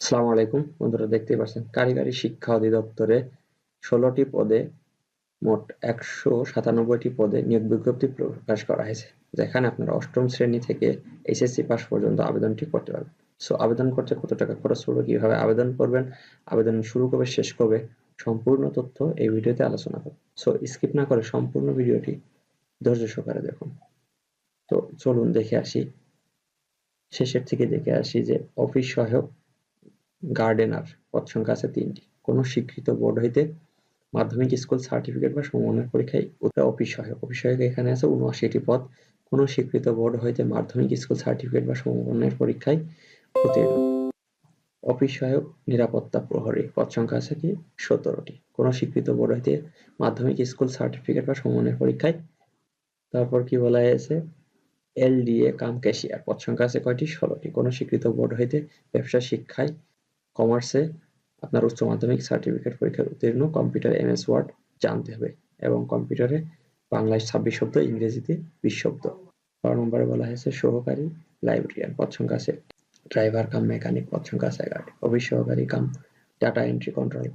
আসসালামু আলাইকুম বন্ধুরা, দেখতেই পাচ্ছেন কারিগরি শিক্ষা অধিদপ্তরে 16টি পদে মোট 197টি পদে নিয়োগ বিজ্ঞপ্তি প্রকাশ করা হয়েছে, যেখানে আপনারা অষ্টম শ্রেণী থেকে এইচএসসি পাস পর্যন্ত আবেদনটি করতে পারবেন। সো আবেদন করতে কত টাকা খরচ পড়বে, কিভাবে আবেদন করবেন, আবেদন শুরু কবে শেষ কবে, সম্পূর্ণ তথ্য এই ভিডিওতে আলোচনা করব। সো স্কিপ না করে সম্পূর্ণ ভিডিওটি ধৈর্য সহকারে দেখুন। তো চলুন দেখে আসি, শেষের থেকে দেখে আসি যে অফিস সহায়ক গার্ডেনার পদ সংখ্যা আছে 3টি। কোন স্বীকৃত বোর্ড হইতে মাধ্যমিক স্কুল সার্টিফিকেট বা সমমানের পরীক্ষায় অফিস সহায়ক এখানে আছে 79টি পদ। কোন স্বীকৃত বোর্ড হইতে মাধ্যমিক স্কুল সার্টিফিকেট বা সমমানের পরীক্ষায় উত্তীর্ণ। অফিস সহায়ক নিরাপত্তা প্রহরী পদ সংখ্যা আছে কি 17টি। কোন স্বীকৃত বোর্ড হইতে মাধ্যমিক স্কুল সার্টিফিকেট বা সমমানের পরীক্ষায়, তারপর কি বলা হয়েছে, এলডিএ কাম ক্যাশিয়ার পদ সংখ্যা আছে কয়টি 16টি। কোন স্বীকৃত বোর্ড হইতে ব্যবসা শিক্ষায় কমার্সে আপনার উচ্চ মাধ্যমিক সার্টিফিকেট পরীক্ষায় উত্তীর্ণ, কম্পিউটার এমএস ওয়ার্ড জানতে হবে এবং কম্পিউটারে বাংলায় 26 শব্দ, ইংরেজিতে 20 শব্দ। 12 নম্বরে বলা হয়েছে সহকারী লাইব্রেরিয়ান পদ সংখ্যা আছে। ড্রাইভার কাম মেকানিক পদ সংখ্যা আছে 11টি। অফিস সহকারী কাম ডাটা এন্ট্রি কন্ট্রোল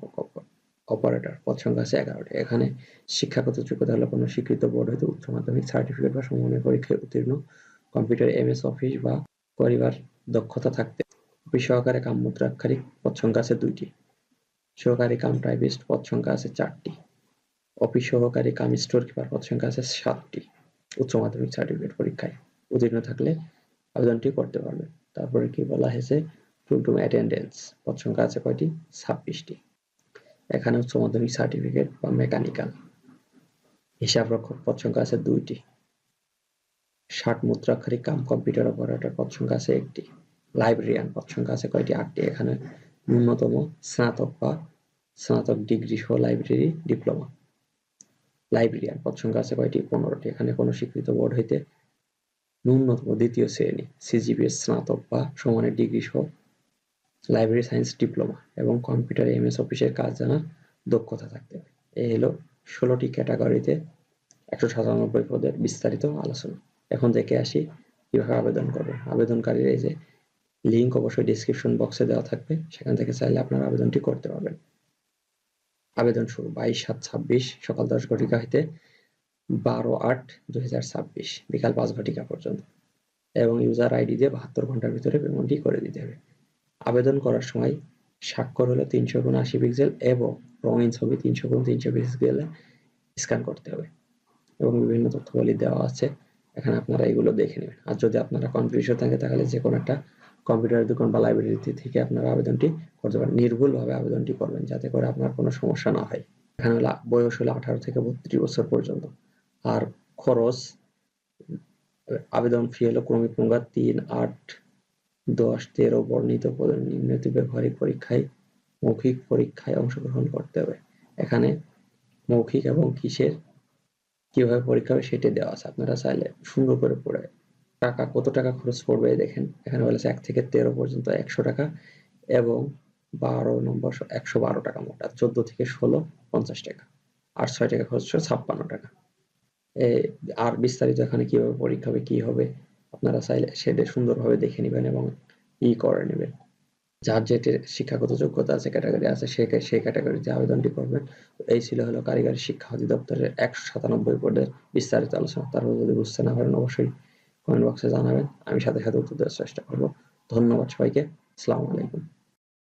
অপারেটর পদ সংখ্যা আছে 11টি। এখানে শিক্ষাগত যোগ্যতা হলো কোনো স্বীকৃত বোর্ড হইতে উচ্চ মাধ্যমিক সার্টিফিকেট বা সমমানের পরীক্ষায় উত্তীর্ণ, কম্পিউটার এমএস অফিস বা করিবার দক্ষতা থাকতে। অফিস সহকারী কাম মুদ্রাক্ষরিক পদ সংখ্যা আছে 2টি। সহকারী কাম টাইপিস্ট পদ সংখ্যা আছে 4টি। অফিস সহকারী কাম স্টোর কিপার পদ সংখ্যা আছে 7টি। উচ্চ মাধ্যমিক সার্টিফিকেট পরীক্ষায় উত্তীর্ণ থাকলে আবেদনটি করতে পারবে। তারপরে কি বলা হয়েছে, রুম অ্যাটেন্ডেন্স পদ সংখ্যা আছে কয়টি 26টি। এখানে উচ্চ মাধ্যমিক সার্টিফিকেট বা মেকানিক্যাল। হিসাব রক্ষক পদ সংখ্যা আছে 2টি। 60 মুদ্রাক্ষরিক কাম কম্পিউটার অপারেটর পদ সংখ্যা আছে 1টি। লাইব্রেরিয়ান পদ সংখ্যা আছে কয়টি 8টি। এখানে ন্যূনতম স্নাতক বা স্নাতক ডিগ্রি সহ লাইব্রেরি ডিপ্লোমা। লাইব্রেরিয়ান পদ সংখ্যা আছে কয়টি 15টি। এখানে কোনো স্বীকৃত বোর্ড হইতে ন্যূনতম দ্বিতীয় শ্রেণী সিজিপিএস স্নাতক বা সমানের ডিগ্রি সহ লাইব্রেরি সায়েন্স ডিপ্লোমা এবং কম্পিউটার এমএস অফিসের কাজ জানার দক্ষতা থাকতে হবে। এই হলো 16টি ক্যাটাগরিতে 197 পদের বিস্তারিত আলোচনা। এখন দেখে আসি কিভাবে আবেদন করবে। আবেদনকারীর এই যে লিঙ্ক অবশ্যই ডেসক্রিপশন বক্সে দেওয়া থাকবে, সেখান থেকে চাইলে আপনারা আবেদনটি করতে পারবেন। আবেদন শুরু 22/7/26 সকাল 10 ঘটিকা হইতে 12/8/2026 বিকাল 5 ঘটিকা পর্যন্ত, এবং ইউজার আইডি দিয়ে 72 ঘন্টার ভিতরে পেমেন্টটি করে দিতে হবে। আবেদন করার সময় স্বাক্ষর হলো 300x80 পিক্সেল এবং রঙিন ছবি 300x300 পিক্সেলে স্ক্যান করতে হবে এবং বিভিন্ন তথ্যাবলী দেওয়া আছে, এখানে আপনারা এগুলো দেখে নেবেন। আর যদি আপনারা কনফিউশন থাকে তাহলে যে কোনো একটা কম্পিউটার দোকান বা লাইব্রেরি থেকে আপনারা আবেদনটি করতে পারেন। নির্ভুলভাবে আবেদনটি করবেন যাতে করে আপনার কোনো সমস্যা না হয়। এখানে বয়স হলো 18 থেকে 32 বছর পর্যন্ত। আর খরচ, আবেদন ফি হলো ক্রমিক নং 3, 8, 10, 13 বর্ণিত পদের নিম্নলিখিত ব্যবহারিক পরীক্ষায় মৌখিক পরীক্ষায় অংশগ্রহণ করতে হবে। এখানে মৌখিক এবং কিভাবে পরীক্ষা হবে সেটা দেওয়া আছে, আপনারা চাইলে সুন্দর করে পড়ে। কত টাকা খরচ পড়বে দেখেন, এখানে বলেছে 1 থেকে 13 পর্যন্ত 100 টাকা এবং 12 নম্বর 112 টাকা মোট, আর 14 থেকে 16 50 টাকা, আর 6 টাকা খরচ 56 টাকা। আর বিস্তারিত এখানে কিভাবে পরীক্ষা হবে কি হবে আপনারা চাইলে সেটা সুন্দরভাবে দেখে নেবেন এবং করে নেবেন। যার যেটা শিক্ষাগত যোগ্যতা আছে, ক্যাটাগরি আছে, সেই ক্যাটাগরিতে আবেদনটি করবেন। এই ছিল হলো কারিগরি শিক্ষা অধিদপ্তরের 197 পদের বিস্তারিত আলোচনা। তারপর যদি বুঝতে না পারেন অবশ্যই কমেন্ট বক্সে জানাবেন, আমি সাথে সাথে উত্তর দেওয়ার চেষ্টা করব। ধন্যবাদ সবাইকে। আসসালামু আলাইকুম।